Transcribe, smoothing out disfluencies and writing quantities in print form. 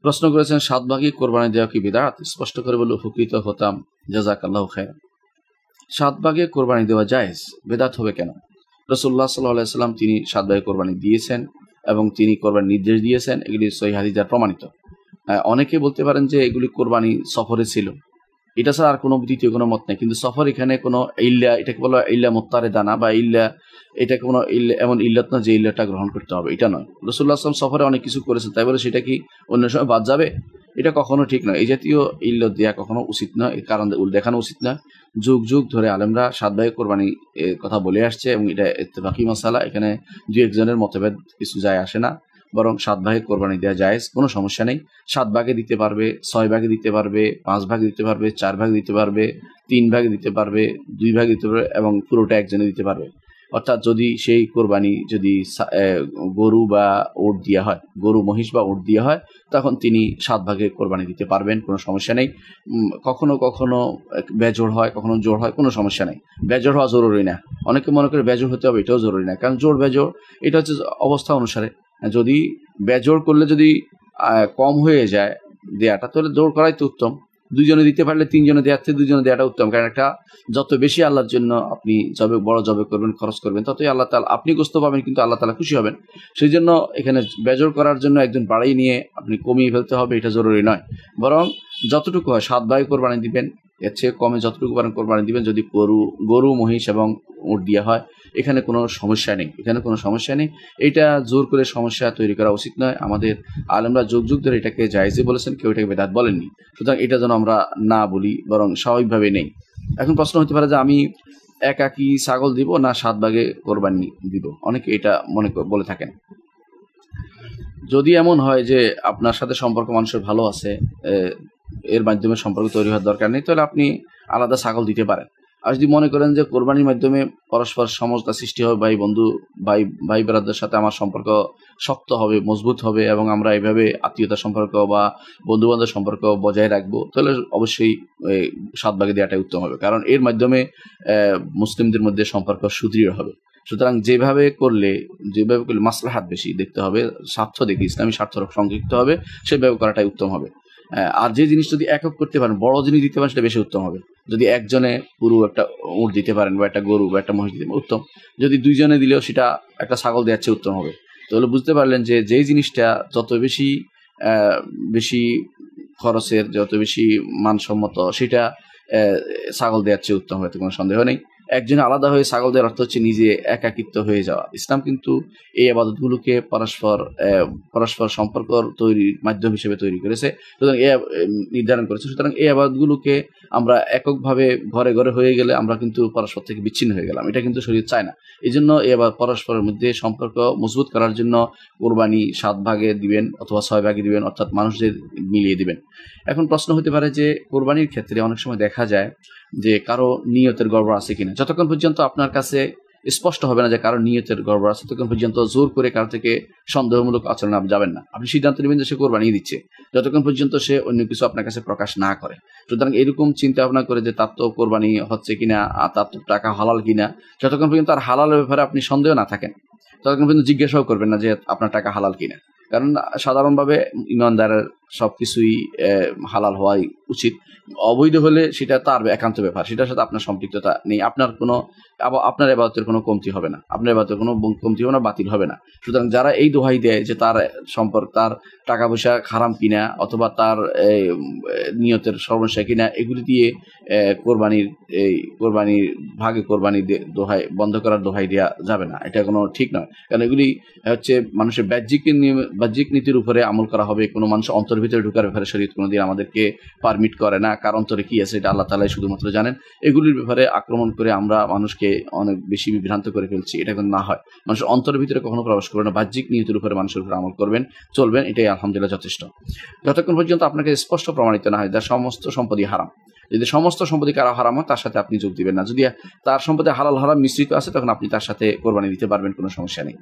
প্রশ্ন করেছেন, 7 ভাগে কোরবানি দেওয়া কি বিদআত? স্পষ্ট করে বলে উপকৃত হতাম, জাযাকাল্লাহু খায়রান। 7 ভাগে কোরবানি দেওয়া জায়েজ, বিদআত হবে কেন? রাসূলুল্লাহ সাল্লাল্লাহু আলাইহি ওয়াসাল্লাম তিনি 7 ভাগে কোরবানি দিয়েছেন এবং তিনি কোরবানির নির্দেশ দিয়েছেন, এগুলি সহিহ হাদিস দ্বারা প্রমাণিত। অনেকে বলতে পারেন যে এগুলি কোরবানি সফরে ছিল, এটা ছাড়া আর কোনো দ্বিতীয় কোনো মত নেই। কিন্তু সফর এখানে কোনো ইল্লা, এটাকে বলা ইল্লা মুত্তারিদা না, বা ইল্লা এটা কোনো ইল্লা এমন ইল্লাত না যে ইল্লাটা গ্রহণ করতে হবে, এটা নয়। রাসূলুল্লাহ সাল্লাল্লাহু আলাইহি ওয়াসাল্লাম সফরে অনেক কিছু করেছেন, তাই বলে সেটা কি অন্য সময় বাদ যাবে? এটা কখনো ঠিক নয়। এই জাতীয় ইল্লত দেওয়া কখনো উচিত নয়, এর কারণ দেখানো উচিত নয়। যুগ যুগ ধরে আলেমরা 7 ভাগে কোরবানি কথা বলে আসছে এবং এটা ইত্তেফাকি মাসালা, এখানে দুই একজনের মতভেদ কিছু যায় আসে না, বরং 7 ভাগে কোরবানি দেওয়া জায়েজ, কোনো সমস্যা নেই। 7 ভাগে দিতে পারবে, 6 ভাগে দিতে পারবে, 5 ভাগে দিতে পারবে, 4 ভাগে দিতে পারবে, 3 ভাগে দিতে পারবে, 2 ভাগে দিতে পারবে এবং পুরোটা একজনে দিতে পারবে। অর্থাৎ যদি সেই কোরবানি যদি গরু বা উট দিয়া হয়, গরু মহিষ বা উট দিয়া হয়, তখন তিনি 7 ভাগে কোরবানি দিতে পারবেন, কোনো সমস্যা নেই। কখনো কখনো বেজোড় হয়, কখনো জোড় হয়, কোনো সমস্যা নেই। বেজোড় হওয়া জরুরি না। অনেকে মনে করে বেজোড় হতে হবে, এটাও জরুরি না, কারণ জোড় বেজোড় এটা হচ্ছে অবস্থা অনুসারে। যদি বেজোড় করলে যদি কম হয়ে যায় দেয়াটা, তাহলে জোড় করাই তো উত্তম। 2 জনে দিতে পারলে 3 জনে দেওয়ার থেকে 2 জনে দেওয়াটা উত্তম, কারণ একটা যত বেশি আল্লাহর জন্য আপনি বড় জবে করবেন, খরচ করবেন, ততই আল্লাহ তাআলা, আপনি গোস্ত পাবেন কিন্তু আল্লাহ তাআলা খুশি হবেন। সেই জন্য এখানে বেজোড় করার জন্য একজন বাড়াই নিয়ে আপনি কমিয়ে ফেলতে হবে, এটা জরুরি নয়। বরং যতটুকু হয় 7 ভাগে কোরবানি দিবেন, এর চেয়ে কমে যতটুকু পারেন কোরবানি দিবেন। যদি গরু মহিষ এবং উট দেওয়া হয়, এখানে কোনো সমস্যা নেই, এখানে কোনো সমস্যা নেই। এটা জোর করে সমস্যা তৈরি করা উচিত নয়। আমাদের আলেমরা যুগ যুগ ধরে এটাকে জায়েজই বলেছেন, কেউ এটাকে বেদাত বলেননি। সুতরাং এটা যেন আমরা না বলি, বরং স্বাভাবিকভাবে নেই। এখন প্রশ্ন হতে পারে যে আমি একাকি ছাগল দিব না 7 ভাগে কোরবানি দিব, অনেকে এটা বলে থাকেন। যদি এমন হয় যে আপনার সাথে সম্পর্ক মানুষের ভালো আছে, এর মাধ্যমে সম্পর্ক তৈরি হওয়ার দরকার নেই, তাহলে আপনি আলাদা ছাগল দিতে পারেন। আর যদি মনে করেন যে কোরবানির মাধ্যমে পরস্পর সমঝোতা সৃষ্টি হবে, ভাই ব্রাদারদের সাথে আমার সম্পর্ক শক্ত হবে, মজবুত হবে এবং আমরা এইভাবে আত্মীয়তার সম্পর্ক বা বন্ধু বান্ধব সম্পর্ক বজায় রাখবো, তাহলে অবশ্যই 7 ভাগে দেওয়াটাই উত্তম হবে, কারণ এর মাধ্যমে মুসলিমদের মধ্যে সম্পর্ক সুদৃঢ় হবে। সুতরাং যেভাবে করলে মাসলাহাত বেশি দেখতে হবে, স্বার্থ দেখে ইসলামী স্বার্থ সংযুক্ত হবে, সেভাবে করাটাই উত্তম হবে। আর যে জিনিস যদি একক করতে পারেন, বড় জিনিস দিতে পারেন, সেটা বেশি উত্তম হবে। যদি একজনে পুরো একটা উট দিতে পারেন বা একটা গরু বা একটা মহিষ দিতে পারেন, উত্তম। যদি 2 জনে দিলেও সেটা একটা ছাগল দেওয়ার চেয়ে উত্তম হবে। তাহলে বুঝতে পারলেন যে যেই জিনিসটা যত বেশি খরচের, যত বেশি মানসম্মত, সেটা ছাগল দেওয়ার চেয়ে উত্তম হবে, কোনো সন্দেহ নেই। একজনে আলাদা হয়ে ছাগল দেওয়ার অর্থ হচ্ছে নিজে একাকিত্ব হয়ে যাওয়া। ইসলাম কিন্তু এই ইবাদতগুলোকে পরস্পর সম্পর্ক তৈরির মাধ্যম হিসেবে তৈরি করেছে, সুতরাং নির্ধারণ করেছে। সুতরাং এই ইবাদতগুলোকে আমরা এককভাবে ঘরে ঘরে হয়ে গেলে আমরা কিন্তু পরস্পর থেকে বিচ্ছিন্ন হয়ে গেলাম, এটা কিন্তু শরীয়ত চায় না। এই জন্য এবার পরস্পরের মধ্যে সম্পর্ক মজবুত করার জন্য কোরবানি 7 ভাগে দিবেন অথবা 6 ভাগে দিবেন, অর্থাৎ মানুষদের মিলিয়ে দিবেন। এখন প্রশ্ন হতে পারে যে কোরবানির ক্ষেত্রে অনেক সময় দেখা যায় যে কারো নিয়তের গড়বড় আছে কিনা। যতক্ষণ পর্যন্ত আপনার কাছে স্পষ্ট হবে না যে কারো নিয়তের গড়বড় আছে, ততক্ষণ পর্যন্ত জোর করে কারো থেকে সন্দেহমূলক আচরণ আপনি যাবেন না। আপনি সিদ্ধান্ত নেবেন যে সে কোরবানি দিচ্ছে, যতক্ষণ পর্যন্ত সে অন্য কিছু আপনার কাছে প্রকাশ না করে। সুতরাং এরকম চিন্তা ভাবনা করে যে তার তো কোরবানি হচ্ছে কিনা, তার তো টাকা হালাল কিনা, যতক্ষণ পর্যন্ত তার হালালের ব্যাপারে আপনি সন্দেহ না থাকেন, ততক্ষণ পর্যন্ত জিজ্ঞাসাও করবেন না যে আপনার টাকা হালাল কিনা। কারণ সাধারণভাবে ইমানদারের সবকিছুই হালাল হওয়াই উচিত। অবৈধ হলে সেটা তার একান্ত ব্যাপার, সেটার সাথে আপনার সম্পৃক্ততা নেই। আপনার ইবাদতের কোনো কমতি হবে না, আপনার ইবাদতের কোনো কমতি হবে না, বাতিল হবে না। সুতরাং যারা এই দোহাই দেয় যে তার তার টাকা পয়সা হারাম কিনা অথবা তার নিয়তের সমস্যা কিনা, এগুলি দিয়ে কোরবানির ভাগে কোরবানি দোহাই বন্ধ করার দোহাই দেওয়া যাবে না, এটা কোনো ঠিক নয়। কারণ এগুলি হচ্ছে মানুষের বাহ্যিক নীতির উপরে আমল করা হবে, কোনো মানুষ অন্তর ভিতরে ঢুকার ব্যাপারে শরীয়ত কোনোদিন আমাদেরকে পারমিট করে না। কার অন্তরে কি আছে এটা আল্লাহ তাআলাই শুধুমাত্র জানেন। এগুলির ব্যাপারে আক্রমণ করে আমরা মানুষকে অনেক বেশি বিভ্রান্ত করে ফেলছি, এটা কিন্তু না হয়। মানুষের অন্তরের ভিতরে কখনো প্রবেশ করবে না, বাহ্যিক নিয়তের উপরে মানুষের উপরে আমল চলবেন, এটাই আলহামদুলিল্লাহ যথেষ্ট। যতক্ষণ পর্যন্ত আপনাকে স্পষ্ট প্রমাণিত না হয় যার সমস্ত সম্পত্তি হারাম, যদি সমস্ত সম্পত্তি কারো হারাম হয়, তার সাথে আপনি যোগ দিবেন না। যদি তার সম্পত্তি হালাল হারাম মিশ্রিত আছে, তখন আপনি তার সাথে কোরবানি দিতে পারবেন, কোনো সমস্যা নেই।